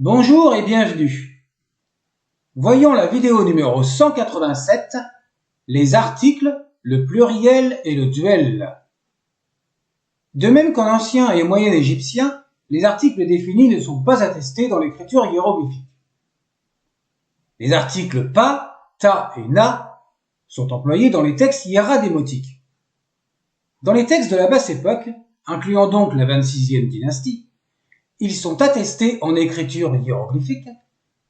Bonjour et bienvenue. Voyons la vidéo numéro 187, les articles, le pluriel et le duel. De même qu'en ancien et moyen égyptien, les articles définis ne sont pas attestés dans l'écriture hiéroglyphique. Les articles pa, ta et na sont employés dans les textes hiéradémotiques. Dans les textes de la basse époque, incluant donc la 26e dynastie, ils sont attestés en écriture hiéroglyphique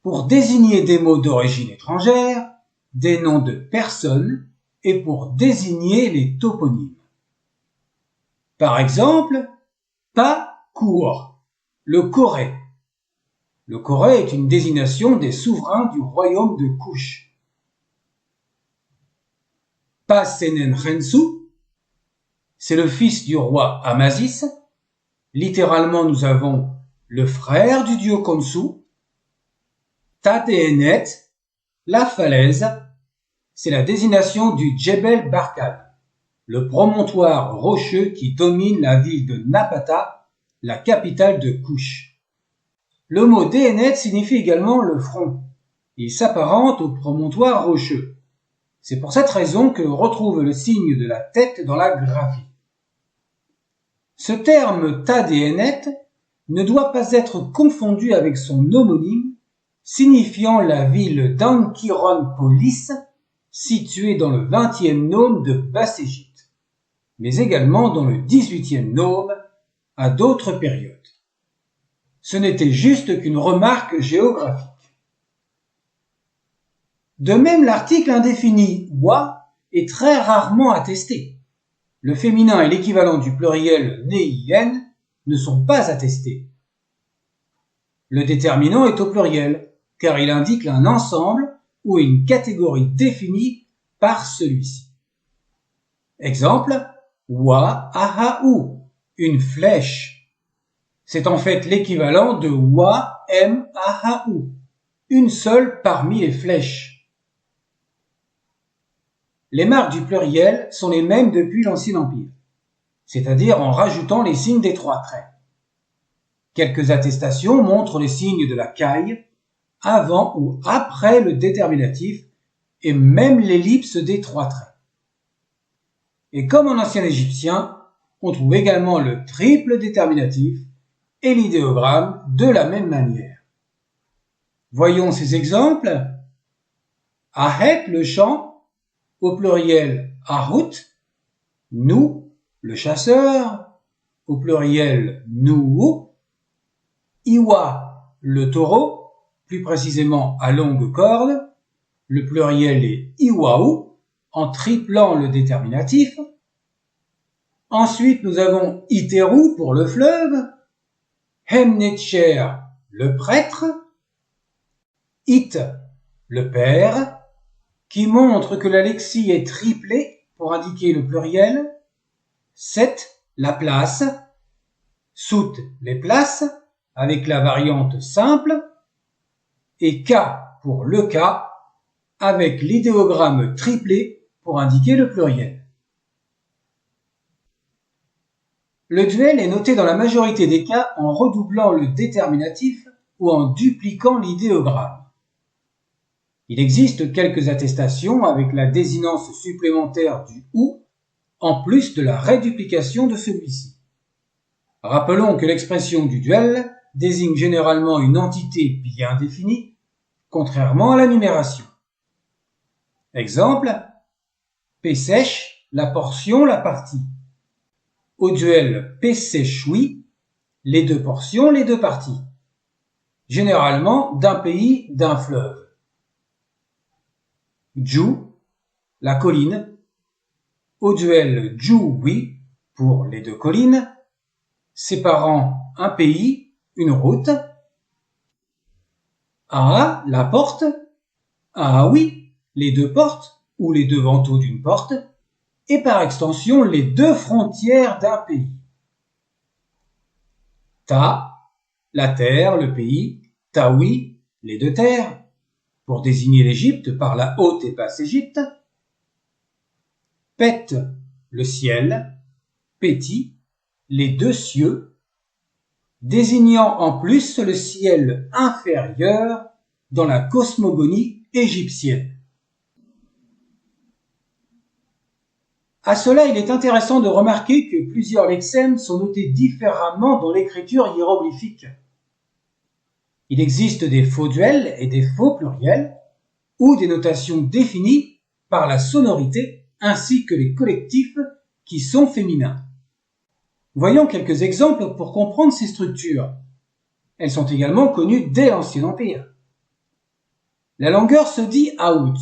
pour désigner des mots d'origine étrangère, des noms de personnes et pour désigner les toponymes. Par exemple, Pa-Kour, le Corée. Le Corée est une désignation des souverains du royaume de Kush. Pa-Senen-Rensu, c'est le fils du roi Amasis. Littéralement, nous avons le frère du dieu Khonsu. Tadeenet, la falaise, c'est la désignation du Djebel Barkad, le promontoire rocheux qui domine la ville de Napata, la capitale de Kush. Le mot Déenet signifie également le front. Il s'apparente au promontoire rocheux. C'est pour cette raison que l'on retrouve le signe de la tête dans la graphie. Ce terme Tadeenet ne doit pas être confondu avec son homonyme, signifiant la ville d'Ankiron-Polis, située dans le 20e nome de Basse-Égypte, mais également dans le 18e nome à d'autres périodes. Ce n'était juste qu'une remarque géographique. De même, l'article indéfini wa est très rarement attesté. Le féminin et l'équivalent du pluriel neien ne sont pas attestés. Le déterminant est au pluriel, car il indique un ensemble ou une catégorie définie par celui-ci. Exemple, wa ahaou, une flèche. C'est en fait l'équivalent de wa em ahaou, une seule parmi les flèches. Les marques du pluriel sont les mêmes depuis l'Ancien Empire, c'est-à-dire en rajoutant les signes des trois traits. Quelques attestations montrent les signes de la caille avant ou après le déterminatif et même l'ellipse des trois traits. Et comme en ancien égyptien, on trouve également le triple déterminatif et l'idéogramme de la même manière. Voyons ces exemples. Ahet, le champ, au pluriel Ahut, nous, le chasseur, au pluriel nous, Iwa, le taureau, plus précisément à longue corde, le pluriel est Iwaou, en triplant le déterminatif. Ensuite, nous avons Iteru pour le fleuve, Hemnetcher, le prêtre, It, le père, qui montre que la lexie est triplée pour indiquer le pluriel, Set, la place, Sout, les places, avec la variante simple, et K pour le cas, avec l'idéogramme triplé pour indiquer le pluriel. Le duel est noté dans la majorité des cas en redoublant le déterminatif ou en dupliquant l'idéogramme. Il existe quelques attestations avec la désinence supplémentaire du ou, en plus de la réduplication de celui-ci. Rappelons que l'expression du duel désigne généralement une entité bien définie, contrairement à la numération. Exemple, P sèche, la portion, la partie. Au duel P sèche-oui, les deux portions, les deux parties. Généralement d'un pays, d'un fleuve. Djou, la colline. Au duel Djou-oui, pour les deux collines, séparant un pays, une route. Ah, la porte. Ah oui, les deux portes, ou les deux vantaux d'une porte, et par extension les deux frontières d'un pays. Ta, la terre, le pays, Taoui, les deux terres, pour désigner l'Égypte par la haute et basse Égypte. Pet, le ciel, Péti, les deux cieux. désignant en plus le ciel inférieur dans la cosmogonie égyptienne. À cela, il est intéressant de remarquer que plusieurs lexèmes sont notés différemment dans l'écriture hiéroglyphique. Il existe des faux duels et des faux pluriels, ou des notations définies par la sonorité ainsi que les collectifs qui sont féminins. Voyons quelques exemples pour comprendre ces structures. Elles sont également connues dès l'Ancien Empire. La longueur se dit out.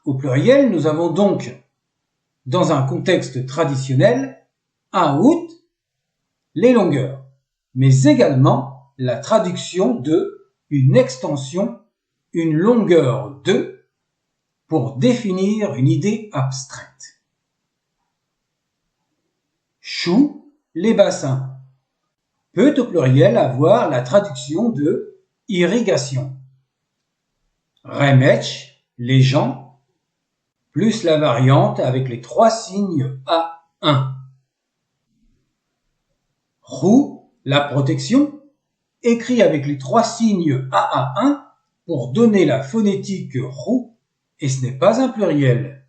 Au pluriel, nous avons donc, dans un contexte traditionnel, out, les longueurs, mais également la traduction de une extension, une longueur de, pour définir une idée abstraite. Chou, les bassins, peut au pluriel avoir la traduction de irrigation. Remetch, les gens, plus la variante avec les 3 signes A1. Rou, la protection, écrit avec les 3 signes AA1 pour donner la phonétique roux, et ce n'est pas un pluriel.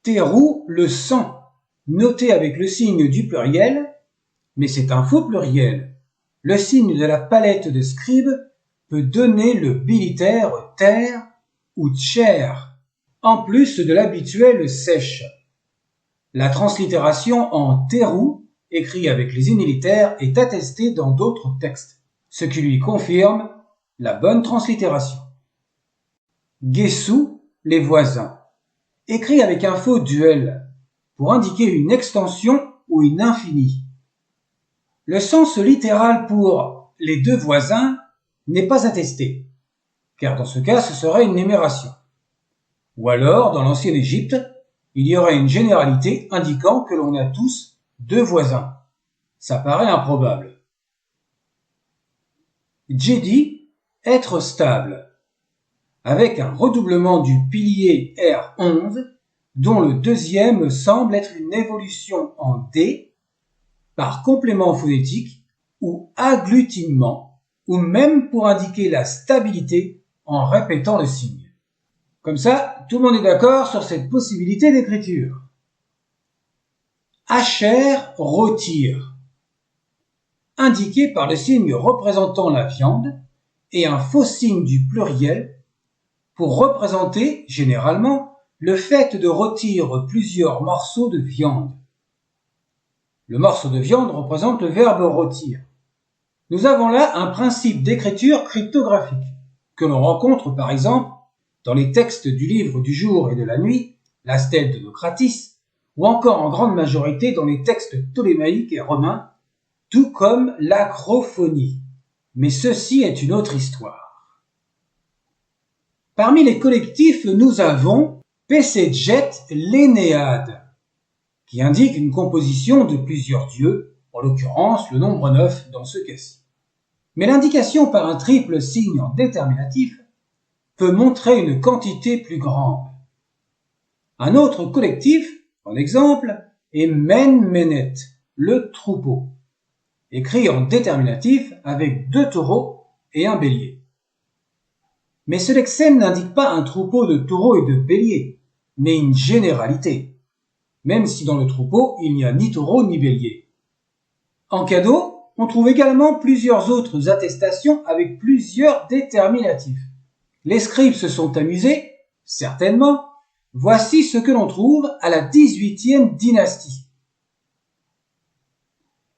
Terou, le sang, noté avec le signe du pluriel, mais c'est un faux pluriel. Le signe de la palette de Scribe peut donner le bilitaire terre ou tcher, en plus de l'habituel sèche. La translittération en terou, écrit avec les unilitaires, est attestée dans d'autres textes, ce qui lui confirme la bonne translittération. Guessou, les voisins, écrit avec un faux duel, pour indiquer une extension ou une infinie. Le sens littéral pour les 2 voisins n'est pas attesté, car dans ce cas ce serait une numération. Ou alors, dans l'ancienne Égypte, il y aurait une généralité indiquant que l'on a tous 2 voisins. Ça paraît improbable. Djedi, être stable, avec un redoublement du pilier R11, dont le deuxième semble être une évolution en D, par complément phonétique ou agglutinement, ou même pour indiquer la stabilité en répétant le signe. Comme ça, tout le monde est d'accord sur cette possibilité d'écriture. Asher, rôtir, indiqué par le signe représentant la viande et un faux signe du pluriel pour représenter, généralement, le fait de rôtir plusieurs morceaux de viande. Le morceau de viande représente le verbe rôtir. Nous avons là un principe d'écriture cryptographique que l'on rencontre par exemple dans les textes du livre du jour et de la nuit, la stèle de Naucratis, ou encore en grande majorité dans les textes ptolémaïques et romains, tout comme l'acrophonie. Mais ceci est une autre histoire. Parmi les collectifs, nous avons Pessédjet l'Énéade, qui indique une composition de plusieurs dieux, en l'occurrence le nombre 9 dans ce cas-ci. Mais l'indication par un triple signe en déterminatif peut montrer une quantité plus grande. Un autre collectif, en exemple, est Men-Menet, le troupeau, écrit en déterminatif avec 2 taureaux et un bélier. Mais ce lexème n'indique pas un troupeau de taureaux et de béliers, mais une généralité, même si dans le troupeau il n'y a ni taureau ni bélier. En cadeau, on trouve également plusieurs autres attestations avec plusieurs déterminatifs. Les scribes se sont amusés, certainement. Voici ce que l'on trouve à la 18e dynastie.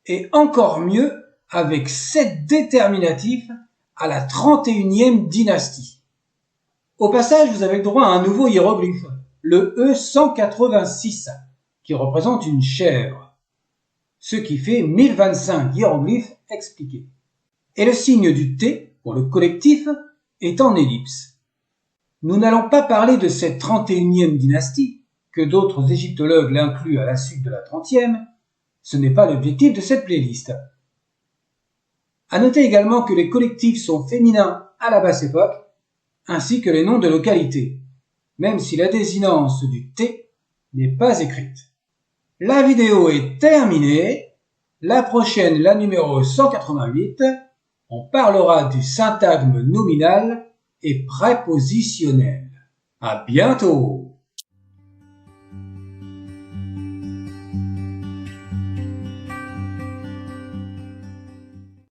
Et encore mieux avec 7 déterminatifs à la 31e dynastie. Au passage, vous avez le droit à un nouveau hiéroglyphe, le E186, qui représente une chèvre, ce qui fait 1025 hiéroglyphes expliqués. Et le signe du T, pour le collectif, est en ellipse. Nous n'allons pas parler de cette 31e dynastie, que d'autres égyptologues l'incluent à la suite de la 30e, ce n'est pas l'objectif de cette playlist. À noter également que les collectifs sont féminins à la basse époque, ainsi que les noms de localités, même si la désinence du T n'est pas écrite. La vidéo est terminée. La prochaine, la numéro 188, on parlera du syntagme nominal et prépositionnel. À bientôt!